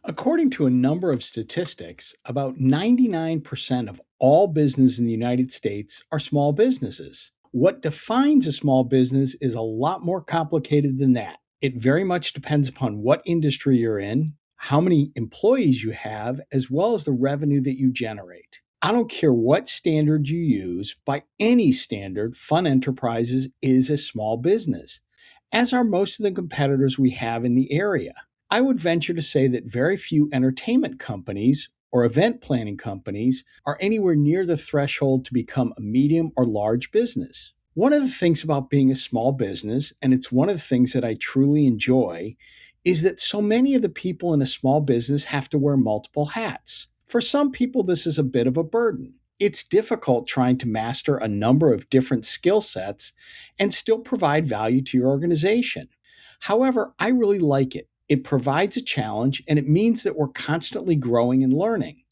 According to a number of statistics, about 99% of all business in the United States are small businesses. What defines a small business is a lot more complicated than that. It very much depends upon what industry you're in, how many employees you have, as well as the revenue that you generate. I don't care what standard you use, by any standard, Fun Enterprises is a small business, as are most of the competitors we have in the area. I would venture to say that very few entertainment companies or event planning companies are anywhere near the threshold to become a medium or large business. One of the things about being a small business, and it's one of the things that I truly enjoy, is that so many of the people in a small business have to wear multiple hats. For some people, this is a bit of a burden. It's difficult trying to master a number of different skill sets and still provide value to your organization. However, I really like it. It provides a challenge and it means that we're constantly growing and learning.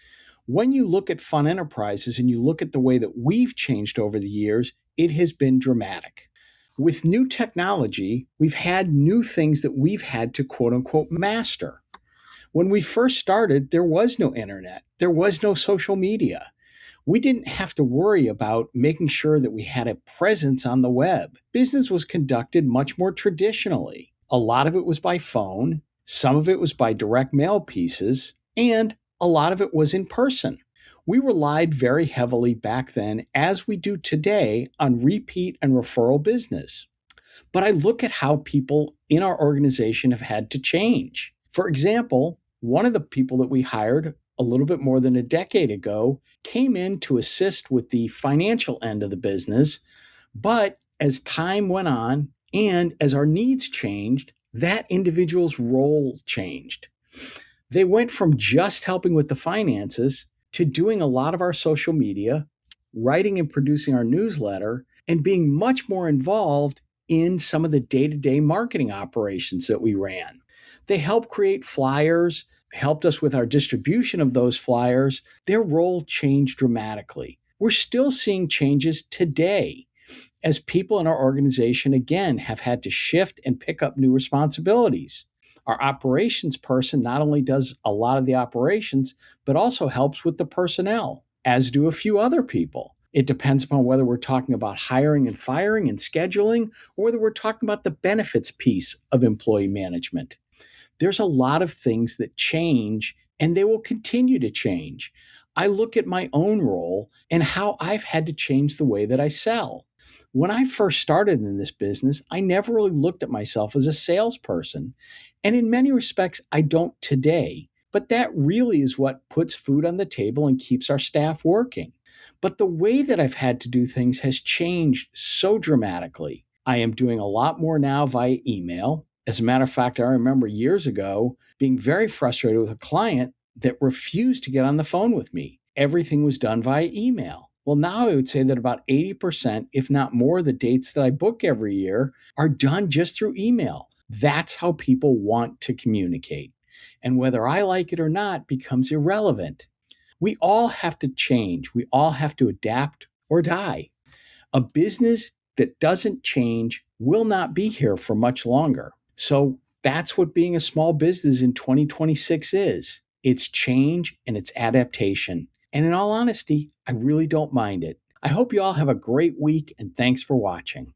When you look at Fun Enterprises and you look at the way that we've changed over the years, it has been dramatic. With new technology, we've had new things that we've had to quote unquote master. When we first started, there was no internet, there was no social media. We didn't have to worry about making sure that we had a presence on the web. Business was conducted much more traditionally. A lot of it was by phone, some of it was by direct mail pieces, and a lot of it was in person. We relied very heavily back then, as we do today, on repeat and referral business. But I look at how people in our organization have had to change. For example, one of the people that we hired a little bit more than a decade ago came in to assist with the financial end of the business. But as time went on and as our needs changed, that individual's role changed. They went from just helping with the finances to doing a lot of our social media, writing and producing our newsletter, and being much more involved in some of the day to day marketing operations that we ran. They helped create flyers, helped us with our distribution of those flyers. Their role changed dramatically. We're still seeing changes today as people in our organization, again, have had to shift and pick up new responsibilities. Our operations person not only does a lot of the operations, but also helps with the personnel, as do a few other people. It depends upon whether we're talking about hiring and firing and scheduling, or whether we're talking about the benefits piece of employee management. There's a lot of things that change and they will continue to change. I look at my own role and how I've had to change the way that I sell. When I first started in this business, I never really looked at myself as a salesperson. And in many respects, I don't today. But that really is what puts food on the table and keeps our staff working. But the way that I've had to do things has changed so dramatically. I am doing a lot more now via email. As a matter of fact, I remember years ago being very frustrated with a client that refused to get on the phone with me. Everything was done via email. Well, now I would say that about 80%, if not more, of the dates that I book every year are done just through email. That's how people want to communicate. And whether I like it or not becomes irrelevant. We all have to change. We all have to adapt or die. A business that doesn't change will not be here for much longer. So that's what being a small business in 2026 is. It's change and it's adaptation. And in all honesty, I really don't mind it. I hope you all have a great week and thanks for watching.